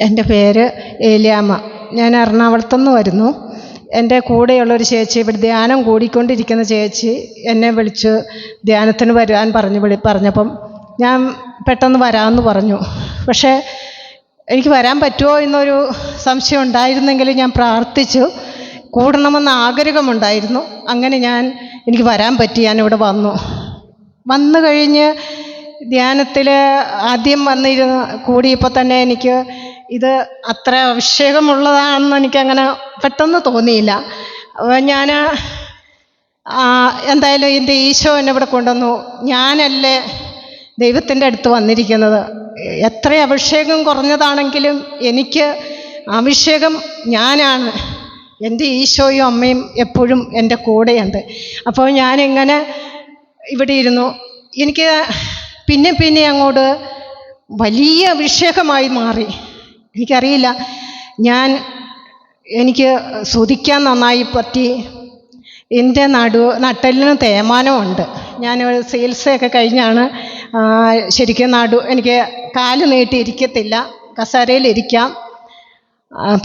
എൻ്റെ പേര് ഏലിയാമ്മ. ഞാൻ എറണാകുളത്തുനിന്ന് വരുന്നു. എൻ്റെ കൂടെയുള്ളൊരു ചേച്ചി, ഇവിടെ ധ്യാനം കൂടിക്കൊണ്ടിരിക്കുന്ന ചേച്ചി എന്നെ വിളിച്ച് ധ്യാനത്തിന് വരാൻ പറഞ്ഞപ്പം ഞാൻ പെട്ടെന്ന് വരാമെന്ന് പറഞ്ഞു. പക്ഷേ എനിക്ക് വരാൻ പറ്റുമോ എന്നൊരു സംശയം ഉണ്ടായിരുന്നെങ്കിലും ഞാൻ പ്രാർത്ഥിച്ചു. കൂടണമെന്ന് ആഗ്രഹമുണ്ടായിരുന്നു. അങ്ങനെ എനിക്ക് വരാൻ പറ്റി. ഞാനിവിടെ വന്നു കഴിഞ്ഞ് ധ്യാനത്തിൽ ആദ്യം കൂടിയപ്പോൾ തന്നെ എനിക്ക് ഇത് അത്ര അഭിഷേകമുള്ളതാണെന്ന് എനിക്കങ്ങനെ പെട്ടെന്ന് തോന്നിയില്ല. ഞാൻ എന്തായാലും എൻ്റെ ഈശോ എന്നെ ഇവിടെ കൊണ്ടുവന്നു. ഞാനല്ലേ ദൈവത്തിൻ്റെ അടുത്ത് വന്നിരിക്കുന്നത്. എത്ര അഭിഷേകം കുറഞ്ഞതാണെങ്കിലും എനിക്ക് അഭിഷേകം ഞാനാണ്. എൻ്റെ ഈശോയും അമ്മയും എപ്പോഴും എൻ്റെ കൂടെയുണ്ട്. അപ്പോൾ ഞാനിങ്ങനെ ഇവിടെ ഇരുന്നു. എനിക്ക് പിന്നെ അങ്ങോട്ട് വലിയ അഭിഷേകമായി മാറി. എനിക്കറിയില്ല, എനിക്ക് സ്തുതിക്കാൻ നന്നായി പറ്റി. എൻ്റെ നട്ടെല്ലിന് തേയ്മാനമുണ്ട്. ഞാൻ ചികിത്സയൊക്കെ കഴിഞ്ഞാണ് ശരിക്കും എനിക്ക് കാല് നീട്ടി ഇരിക്കത്തില്ല, കസേരയിലിരിക്കാം.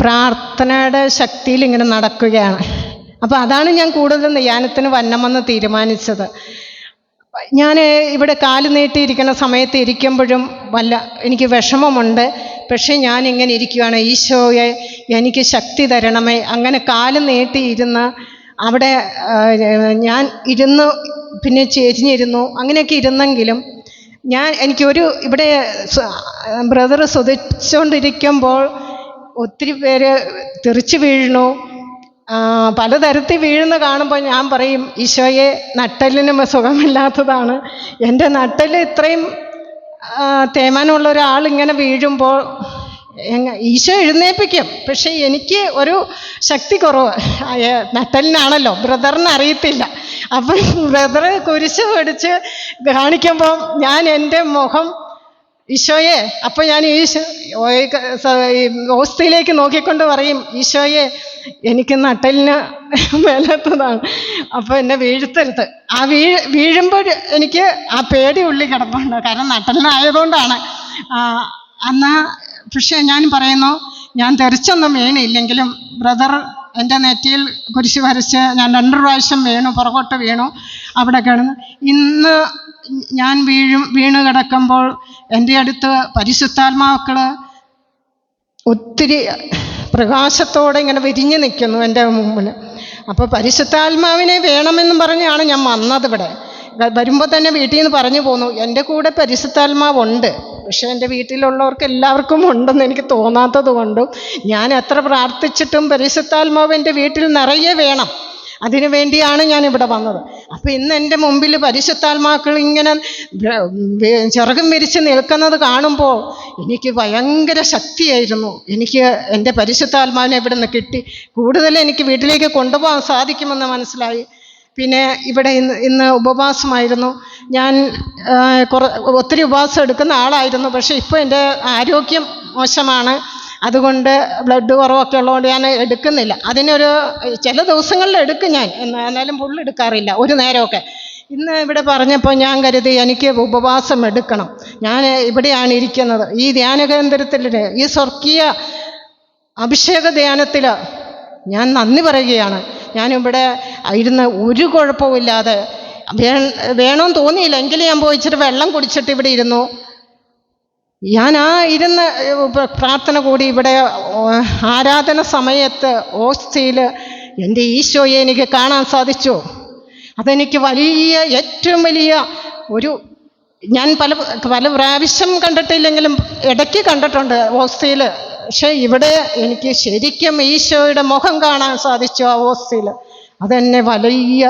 പ്രാർത്ഥനയുടെ ശക്തിയിൽ ഇങ്ങനെ നടക്കുകയാണ്. അപ്പോൾ അതാണ് ഞാൻ കൂടുതൽ ധ്യാനത്തിന് വരണമെന്ന് തീരുമാനിച്ചത്. ഞാൻ ഇവിടെ കാല് നീട്ടിയിരിക്കുന്ന സമയത്ത് ഇരിക്കുമ്പോഴും എനിക്ക് വിഷമമുണ്ട്. പക്ഷേ ഞാനിങ്ങനെ ഇരിക്കുകയാണ്, ഈശോയെ എനിക്ക് ശക്തി തരണമേ. അങ്ങനെ കാല് നീട്ടിയിരുന്ന് അവിടെ ഞാൻ ഇരുന്ന് പിന്നെ ചെരിഞ്ഞിരുന്നു. അങ്ങനെയൊക്കെ ഇരുന്നെങ്കിലും ഇവിടെ ബ്രദർ സ്തുതിച്ചുകൊണ്ടിരിക്കുമ്പോൾ ഒത്തിരി പേര് തെറിച്ച് വീഴുന്നു, പലതരത്തിൽ വീഴുന്ന കാണുമ്പോൾ ഞാൻ പറയും, ഈശോയെ നട്ടെല്ലിനും സുഖമില്ലാത്തതാണ്. എൻ്റെ നട്ടെല്ല് ഇത്രയും തേയ്മാനമുള്ള ഒരാളിങ്ങനെ വീഴുമ്പോൾ ഈശോ എഴുന്നേൽപ്പിക്കും. പക്ഷേ എനിക്ക് ഒരു ശക്തി കുറവ്, നട്ടെല്ലിനാണല്ലോ. ബ്രദറിന് അറിയത്തില്ല. അപ്പം ബ്രദർ കുരിശ് പിടിച്ച് കാണിക്കുമ്പോൾ ഞാൻ എൻ്റെ മുഖം ഈശോയെ, അപ്പോൾ ഞാൻ ഹോസ്തിയിലേക്ക് നോക്കിക്കൊണ്ട് പറയും, ഈശോയെ എനിക്ക് നട്ടെല്ലിന് മേലാത്തതാണ്, അപ്പോൾ എന്നെ വീഴ്ത്തരുത്. വീഴുമ്പോൾ എനിക്ക് ആ പേടി ഉള്ളിൽ കിടപ്പുണ്ട്. കാരണം നട്ടെല്ലിനായതുകൊണ്ടാണ്. പക്ഷേ ഞാൻ പറയുന്നു, ഞാൻ തെറിച്ചൊന്നും വീണില്ലെങ്കിലും ബ്രദർ എൻ്റെ നെറ്റിയിൽ കുരിശ് വരച്ച് ഞാൻ 2 പ്രാവശ്യം വീണു, പുറകോട്ട് വീണു, അവിടെ കിടന്നു. ഇന്ന് ഞാൻ വീണ് കിടക്കുമ്പോൾ എൻ്റെ അടുത്ത് പരിശുദ്ധാത്മാക്കൾ ഒത്തിരി പ്രകാശത്തോടെ ഇങ്ങനെ വിരിഞ്ഞു നിൽക്കുന്നു എൻ്റെ മുമ്പിൽ. അപ്പോൾ പരിശുദ്ധാത്മാവിനെ വേണമെന്നും പറഞ്ഞാണ് ഞാൻ വന്നത്. ഇവിടെ വരുമ്പോൾ തന്നെ വീട്ടിൽ നിന്ന് പറഞ്ഞു പോന്നു, എൻ്റെ കൂടെ പരിശുദ്ധാത്മാവുണ്ട്. പക്ഷേ എൻ്റെ വീട്ടിലുള്ളവർക്ക് എല്ലാവർക്കും ഉണ്ടെന്ന് എനിക്ക് തോന്നാത്തത് കൊണ്ടും ഞാൻ എത്ര പ്രാർത്ഥിച്ചിട്ടും പരിശുദ്ധാത്മാവ് എൻ്റെ വീട്ടിൽ നിറയെ വേണം. അതിനു വേണ്ടിയാണ് ഞാൻ ഇവിടെ വന്നത്. അപ്പോൾ ഇന്ന് എൻ്റെ മുമ്പിൽ പരിശുദ്ധാത്മാക്കൾ ഇങ്ങനെ ചിറകും വിരിച്ച് നിൽക്കുന്നത് കാണുമ്പോൾ എനിക്ക് ഭയങ്കര ശക്തിയായിരുന്നു. എനിക്ക് എൻ്റെ പരിശുദ്ധാത്മാവിനെ ഇവിടെ നിന്ന് കിട്ടി. കൂടുതൽ എനിക്ക് വീട്ടിലേക്ക് കൊണ്ടുപോകാൻ സാധിക്കുമെന്ന് മനസ്സിലായി. പിന്നെ ഇവിടെ ഇന്ന് ഉപവാസമായിരുന്നു. ഞാൻ ഒത്തിരി ഉപവാസം എടുക്കുന്ന ആളായിരുന്നു. പക്ഷേ ഇപ്പോൾ എൻ്റെ ആരോഗ്യം മോശമാണ്. അതുകൊണ്ട് ബ്ലഡ് കുറവൊക്കെ ഉള്ളതുകൊണ്ട് ഞാൻ എടുക്കുന്നില്ല. ചില ദിവസങ്ങളിൽ എടുക്കും ഞാൻ, എന്നാലും ഫുള്ള് എടുക്കാറില്ല, ഒരു നേരമൊക്കെ. ഇന്ന് ഇവിടെ പറഞ്ഞപ്പോൾ ഞാൻ കരുതി എനിക്ക് ഉപവാസം എടുക്കണം. ഞാൻ ഇവിടെയാണ് ഇരിക്കുന്നത്, ഈ ധ്യാന കേന്ദ്രത്തിൽ, ഈ സ്വർഗീയ അഭിഷേക ധ്യാനത്തിൽ ഞാൻ നന്ദി പറയുകയാണ്. ഞാനിവിടെ ഇരുന്ന് ഒരു കുഴപ്പമില്ലാതെ, വേണമെന്ന് തോന്നിയില്ല എങ്കിലും ഞാൻ പോയി ഇച്ചിരി വെള്ളം കുടിച്ചിട്ട് ഇവിടെ ഇരുന്നു. ഞാൻ ഇരുന്ന് പ്രാർത്ഥന കൂടി ഇവിടെ ആരാധന സമയത്ത് ഓസ്തിയിൽ എൻ്റെ ഈശോയെ എനിക്ക് കാണാൻ സാധിച്ചു. അതെനിക്ക് ഏറ്റവും വലിയ ഞാൻ പല പ്രാവശ്യം കണ്ടിട്ടില്ലെങ്കിലും ഇടയ്ക്ക് കണ്ടിട്ടുണ്ട് ഓസ്തിയിൽ. പക്ഷേ ഇവിടെ എനിക്ക് ശരിക്കും ഈശോയുടെ മുഖം കാണാൻ സാധിച്ചു ആ ഓസ്തിയിൽ. അതെന്നെ വലിയ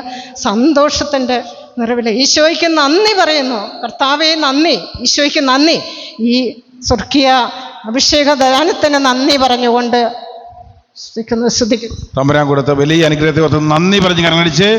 സന്തോഷത്തിൻ്റെ നിറവിൽ ഈശോയ്ക്ക് നന്ദി പറയുന്നു. കർത്താവേ നന്ദി, ഈശോയ്ക്ക് നന്ദി. ഈ സ്വർഗീയ അഭിഷേക ദാനത്തിന് നന്ദി പറഞ്ഞുകൊണ്ട് സ്തുതിക്കുന്നു. തമ്പുരാൻ കൊടുത്ത വലിയ അനുഗ്രഹത്തെ നന്ദി പറഞ്ഞ് കരങ്ങളടിച്ച്